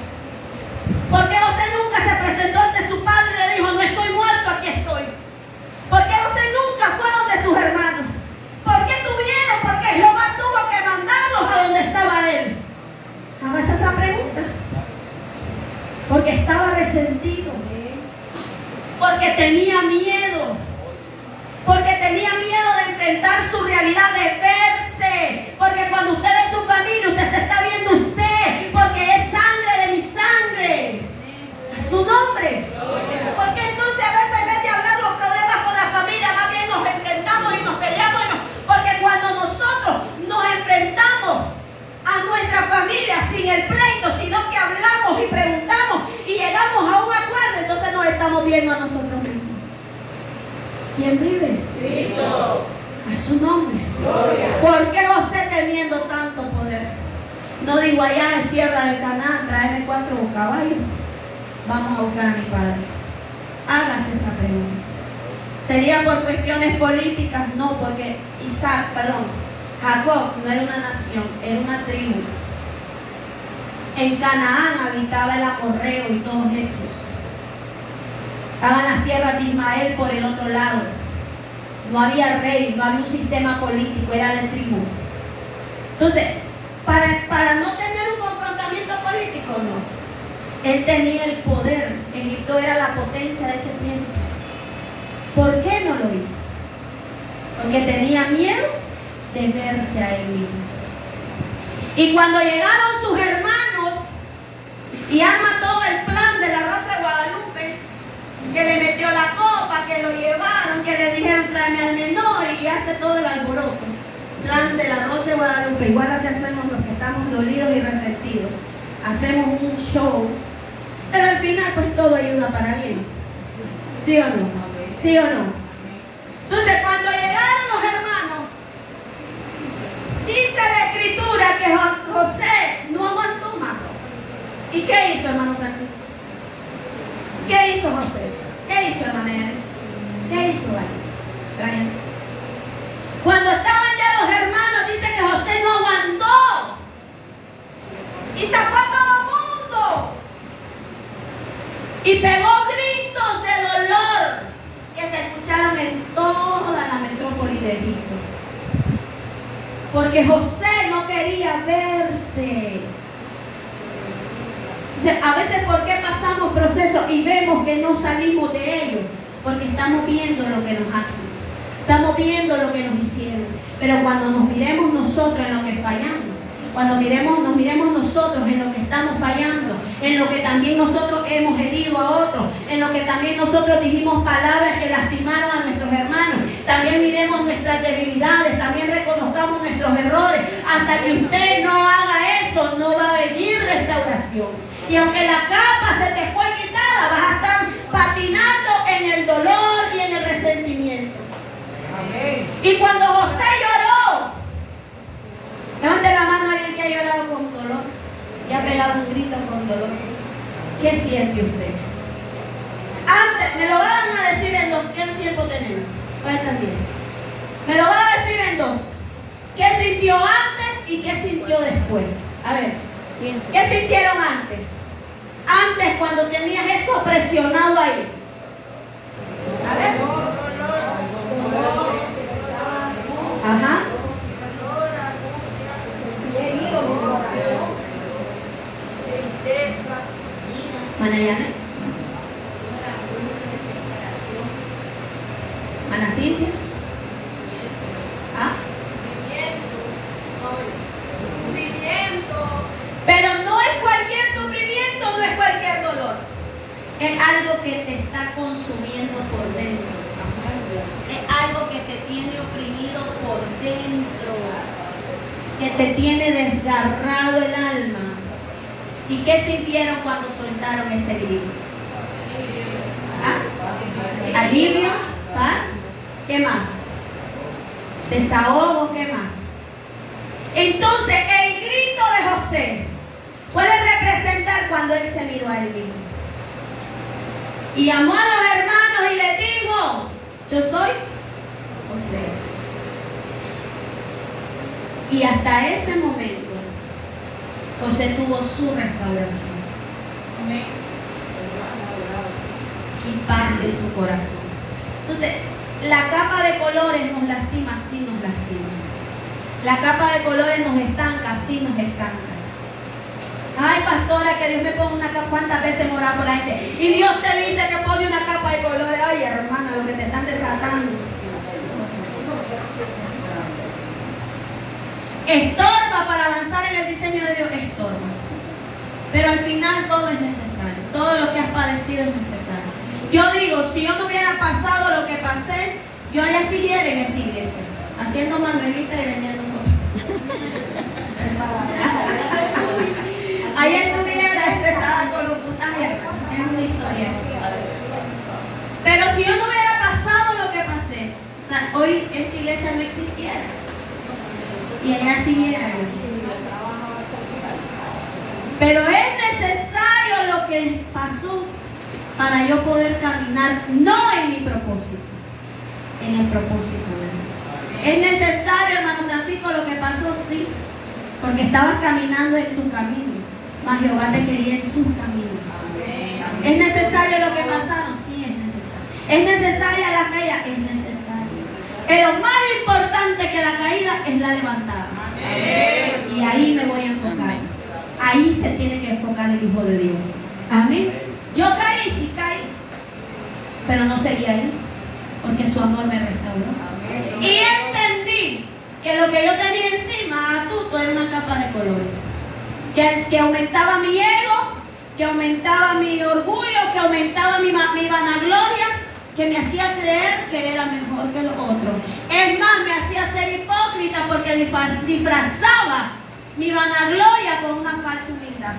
¿Por qué José nunca se presentó ante su padre y le dijo, no estoy muerto, aquí estoy? ¿Por qué José nunca fue donde sus hermanos? ¿Por qué tuvieron? Porque Jehová contigo. Porque tenía miedo. Porque tenía miedo de enfrentar su realidad, de verse. Porque cuando usted ve su familia, usted se está viendo usted. Porque es sangre de mi sangre. A su nombre. Porque entonces a veces en vez de hablar los problemas con la familia, más bien nos enfrentamos y nos peleamos. Porque cuando nosotros nos enfrentamos a nuestra familia sin el pleito, sino que hablamos y preguntamos y llegamos a un acuerdo, entonces nos estamos viendo a nosotros mismos. ¿Quién vive? Cristo. A su nombre. Gloria. ¿Por qué José teniendo tanto poder no digo allá en tierra de Canaán, tráeme 4 caballos, vamos a buscar a mi padre? Hágase esa pregunta. ¿Sería por cuestiones políticas? No, porque Jacob no era una nación, era una tribu. En Canaán habitaba el amorreo y todos esos. Estaban las tierras de Ismael por el otro lado. No había rey, no había un sistema político, era de tribu. Entonces, para no tener un confrontamiento político, no. Él tenía el poder. Egipto era la potencia de ese tiempo. ¿Por qué no lo hizo? Porque tenía miedo de verse a él mismo. Y cuando llegaron sus hermanos y arma todo el plan de la Rosa de Guadalupe, que le metió la copa, que lo llevaron, que le dijeron tráeme al menor y hace todo el alboroto. Plan de la Rosa de Guadalupe. Igual así hacemos los que estamos dolidos y resentidos. Hacemos un show, pero al final pues todo ayuda para bien. ¿Sí o no? ¿Sí o no? Entonces cuando llegaron los hermanos, dice la escritura que José no aguantó más. ¿Y qué hizo, hermano Francisco? ¿Qué hizo José? ¿Qué hizo, hermana Ere? ¿Qué hizo Brian? Cuando estaban ya los hermanos, dice que José no aguantó y sacó a todo el mundo y pegó gritos de dolor que se escucharon en toda la metrópoli de Egipto. Porque José no quería verse. O sea, a veces, ¿por qué pasamos procesos y vemos que no salimos de ellos? Porque estamos viendo lo que nos hacen. Estamos viendo lo que nos hicieron. Pero cuando nos miremos nosotros en lo que fallamos, cuando nos miremos nosotros en lo que estamos fallando, en lo que también nosotros hemos herido a otros, en lo que también nosotros dijimos palabras que lastimaron a nuestros hermanos, también miremos nuestras debilidades, también reconozcamos nuestros errores. Hasta que usted no haga eso, no va a venir restauración. Y aunque la capa se te fue quitada, vas a estar patinando en el dolor y en el resentimiento. Amén. Y cuando José lloró, levante la mano a alguien que ha llorado con dolor y ha pegado un grito con dolor. ¿Qué siente usted? Antes, me lo van a decir en 2. ¿Qué tiempo tenemos? Faltan 10. Me lo van a decir en 2. ¿Qué sintió antes y qué sintió después? A ver, 15. ¿qué sintieron antes? Antes, cuando tenías eso presionado ahí. A ver. Ajá. Manayana. Ana Cintia. ¿Ah? Pero no es cualquier sufrimiento, no es cualquier dolor. Es algo que te está consumiendo por dentro. Es algo que te tiene oprimido por dentro. Que te tiene desgarrado el alma. ¿Y qué sintieron cuando soltaron ese grito? ¿Ah? Alivio, paz, ¿qué más? Desahogo, ¿qué más? Entonces, el grito de José puede representar cuando él se miró a él mismo. Y llamó a los hermanos y les dijo, yo soy José. Y hasta ese momento, José tuvo su restauración. Amén. Y paz en su corazón. Entonces, la capa de colores nos lastima, sí nos lastima. La capa de colores nos estanca, sí nos estanca. Ay, pastora, que Dios me ponga una capa. ¿Cuántas veces hemos orado por la gente? Y Dios te dice que pone una capa de colores. Ay, hermana, lo que te están desatando. Estorba para avanzar en el diseño de Dios, estorba. Pero al final todo es necesario. Todo lo que has padecido es necesario. Yo digo, si yo no hubiera pasado lo que pasé, yo allá siguiera en esa iglesia, haciendo manuelitas y vendiendo sopa. Ahí estuviera estresada con los puntajes. Es una historia así. Pero si yo no hubiera pasado lo que pasé, hoy esta iglesia no existiera. Y allá siguiera. Pero es necesario lo que pasó para yo poder caminar, no en mi propósito, en el propósito de Dios. Es necesario, hermano Francisco, lo que pasó, sí, porque estabas caminando en tu camino, mas Jehová te quería en sus caminos. ¿Es necesario lo que pasaron? Sí, es necesario. ¿Es necesaria la caída? Es necesario. Pero más importante que la caída es la levantada. Y ahí me voy a enfocar. Ahí se tiene que enfocar el Hijo de Dios. Amén. Yo caí, sí caí, pero no seguí ahí, porque su amor me restauró. Y entendí que lo que yo tenía encima, tú era una capa de colores, que aumentaba mi ego, que aumentaba mi orgullo, que aumentaba mi vanagloria, que me hacía creer que era mejor que los otros. Es más, me hacía ser hipócrita porque disfrazaba mi vanagloria con una falsa humildad.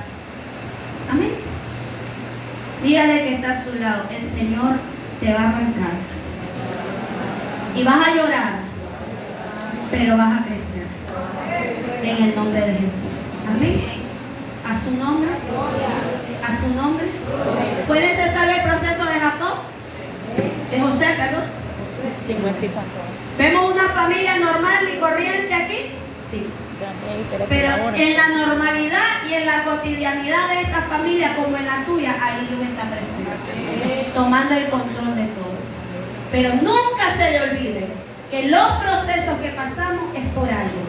Amén. Dígale que está a su lado, el Señor te va a arrancar. Y vas a llorar, pero vas a crecer. En el nombre de Jesús. Amén. A su nombre. A su nombre. ¿Fue necesario el proceso de Jacob? De José, perdón. 54. ¿Vemos una familia normal y corriente aquí? Sí. Pero en la normalidad y en la cotidianidad de esta familia, como en la tuya, ahí Dios está presente, tomando el control de todo. Pero nunca se le olvide que los procesos que pasamos es por algo.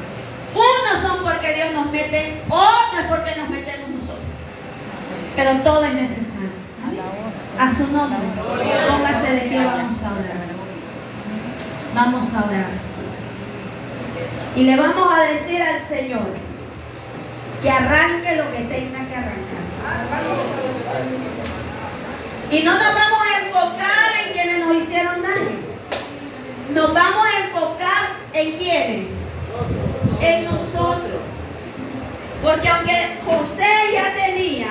Unos son porque Dios nos mete, otros es porque nos metemos nosotros. Pero todo es necesario. A su nombre, póngase de pie, vamos a orar. Vamos a orar. Y le vamos a decir al Señor que arranque lo que tenga que arrancar. Y no nos vamos a enfocar en quienes nos hicieron daño. Nos vamos a enfocar en quiénes. En nosotros. Porque aunque José ya tenía